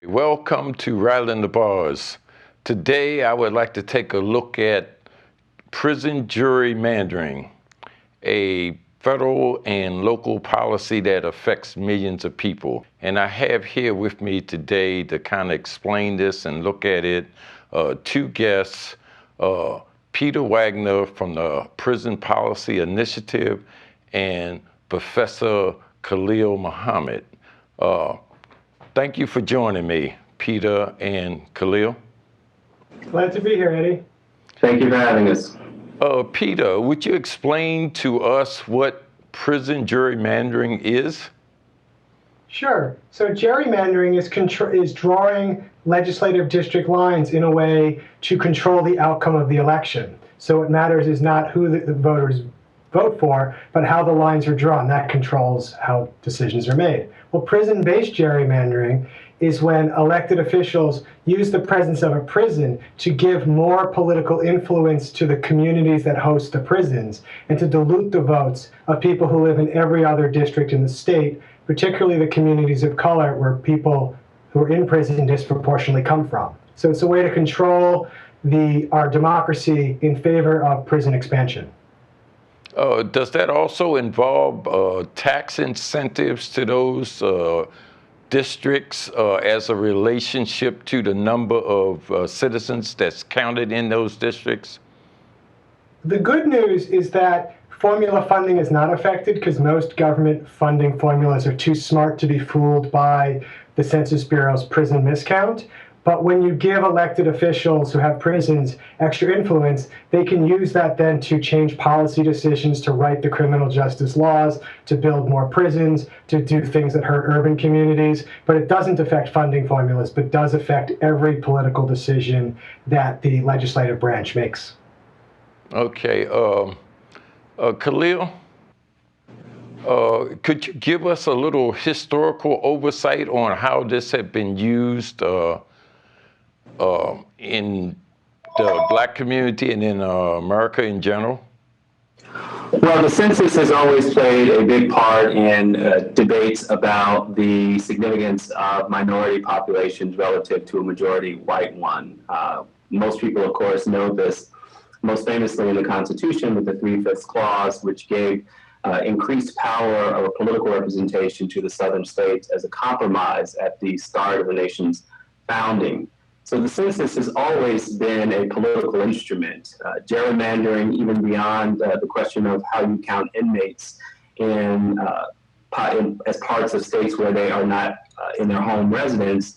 Welcome to Rattling the Bars. Today I would like to take a look at prison gerrymandering, a federal and local policy that affects millions of people. And I have here with me today to kind of explain this and look at it, two guests, Peter Wagner from the Prison Policy Initiative and Professor Khalil Muhammad. Thank you for joining me, Peter and Khalil. Glad to be here, Eddie. Thank you for having us. Peter, would you explain to us what prison gerrymandering is? Sure. So gerrymandering is drawing legislative district lines in a way to control the outcome of the election. So what matters is not who the voters vote for, but how the lines are drawn. That controls how decisions are made. Well, prison-based gerrymandering is when elected officials use the presence of a prison to give more political influence to the communities that host the prisons and to dilute the votes of people who live in every other district in the state, particularly the communities of color where people who are in prison disproportionately come from. So it's a way to control our democracy in favor of prison expansion. Does that also involve tax incentives to those districts as a relationship to the number of citizens that's counted in those districts? The good news is that formula funding is not affected because most government funding formulas are too smart to be fooled by the Census Bureau's prison miscount. But when you give elected officials who have prisons extra influence, they can use that then to change policy decisions, to write the criminal justice laws, to build more prisons, to do things that hurt urban communities. But it doesn't affect funding formulas, but does affect every political decision that the legislative branch makes. Okay. Khalil, could you give us a little historical oversight on how this had been used in the Black community and in America in general? Well, the census has always played a big part in debates about the significance of minority populations relative to a majority white one. Most people, of course, know this most famously in the Constitution with the 3/5 clause, which gave increased power of political representation to the southern states as a compromise at the start of the nation's founding. So the census has always been a political instrument. Gerrymandering, even beyond the question of how you count inmates as parts of states where they are not in their home residence,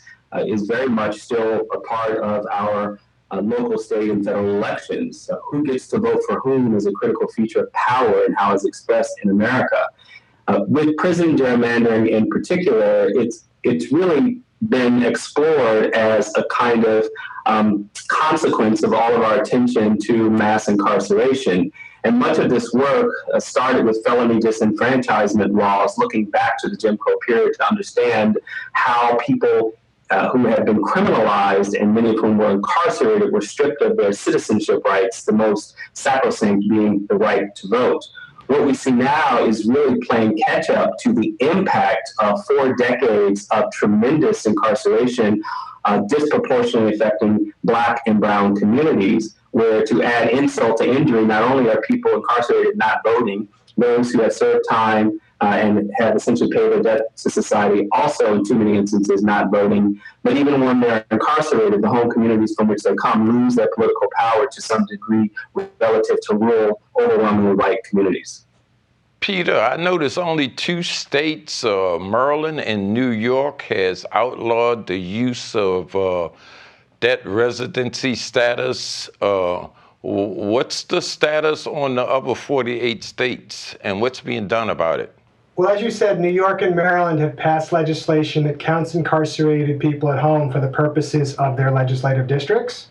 is very much still a part of our local, state, and federal elections. Who gets to vote for whom is a critical feature of power and how it's expressed in America. With prison gerrymandering in particular, it's really been explored as a kind of consequence of all of our attention to mass incarceration. And much of this work started with felony disenfranchisement laws, looking back to the Jim Crow period to understand how people who had been criminalized and many of whom were incarcerated were stripped of their citizenship rights, the most sacrosanct being the right to vote. What we see now is really playing catch up to the impact of 4 decades of tremendous incarceration, disproportionately affecting Black and brown communities, where to add insult to injury, not only are people incarcerated not voting, those who have served time and have essentially paid their debt to society also in too many instances not voting, but even when they're incarcerated, the home communities from which they come lose their political power to some degree relative to rural, overwhelmingly white communities. Peter, I noticed only 2 states, Maryland and New York, has outlawed the use of debt residency status. What's the status on the other 48 states, and what's being done about it? Well, as you said, New York and Maryland have passed legislation that counts incarcerated people at home for the purposes of their legislative districts.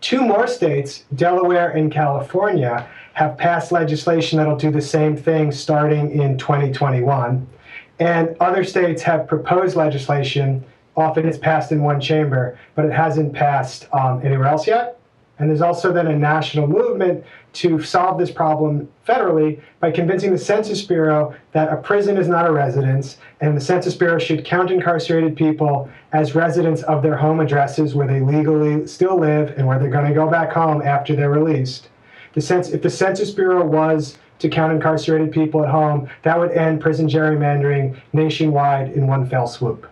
2 more states, Delaware and California, have passed legislation that'll do the same thing starting in 2021. And other states have proposed legislation. Often it's passed in one chamber, but it hasn't passed anywhere else yet. And there's also then a national movement to solve this problem federally by convincing the Census Bureau that a prison is not a residence, and the Census Bureau should count incarcerated people as residents of their home addresses where they legally still live and where they're going to go back home after they're released. If the Census Bureau was to count incarcerated people at home, that would end prison gerrymandering nationwide in one fell swoop.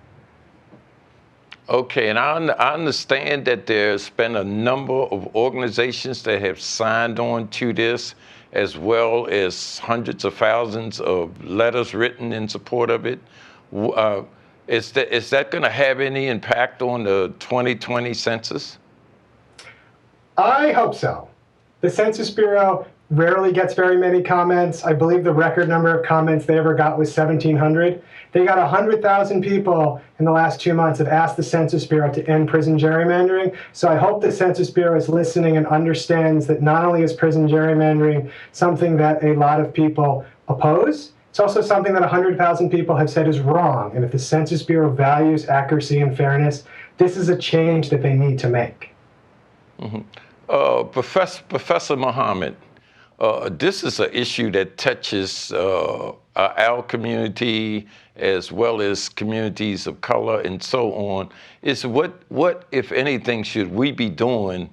Okay, and I understand that there's been a number of organizations that have signed on to this, as well as hundreds of thousands of letters written in support of it. Is that going to have any impact on the 2020 census? I hope so. The Census Bureau rarely gets very many comments. I believe the record number of comments they ever got was 1,700. They got 100,000 people in the last 2 months have asked the Census Bureau to end prison gerrymandering. So I hope the Census Bureau is listening and understands that not only is prison gerrymandering something that a lot of people oppose, it's also something that 100,000 people have said is wrong. And if the Census Bureau values accuracy and fairness, this is a change that they need to make. Mm-hmm. Professor Muhammad, this is an issue that touches our community as well as communities of color and so on. Is what, if anything, should we be doing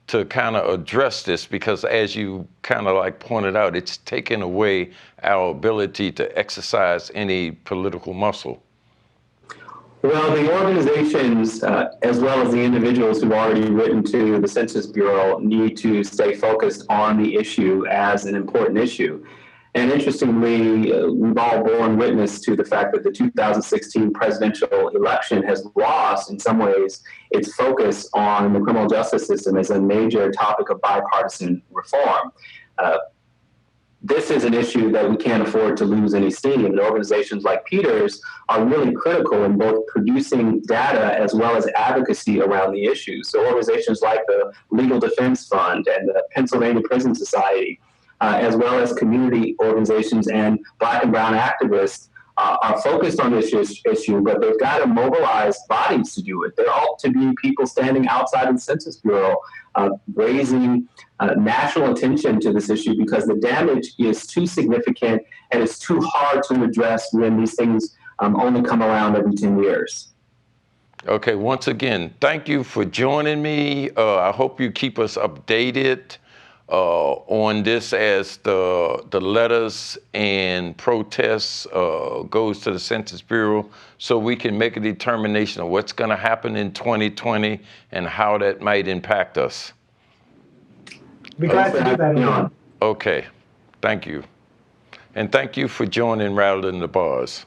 to kind of address this? Because as you kind of like pointed out, it's taken away our ability to exercise any political muscle. Well, the organizations, as well as the individuals who've already written to the Census Bureau, need to stay focused on the issue as an important issue. And interestingly, we've all borne witness to the fact that the 2016 presidential election has lost, in some ways, its focus on the criminal justice system as a major topic of bipartisan reform. This is an issue that we can't afford to lose any steam. And organizations like Peter's are really critical in both producing data as well as advocacy around the issue. So organizations like the Legal Defense Fund and the Pennsylvania Prison Society, as well as community organizations and Black and brown activists, are focused on this issue, but they've got to mobilize bodies to do it. There ought to be people standing outside the Census Bureau raising national attention to this issue, because the damage is too significant and it's too hard to address when these things only come around every 10 years. Okay, once again, thank you for joining me. I hope you keep us updated on this as the letters and protests goes to the Census Bureau, so we can make a determination of what's going to happen in 2020 and how that might impact us. Be glad to do that, Ian. Okay, thank you. And thank you for joining Rattling the Bars.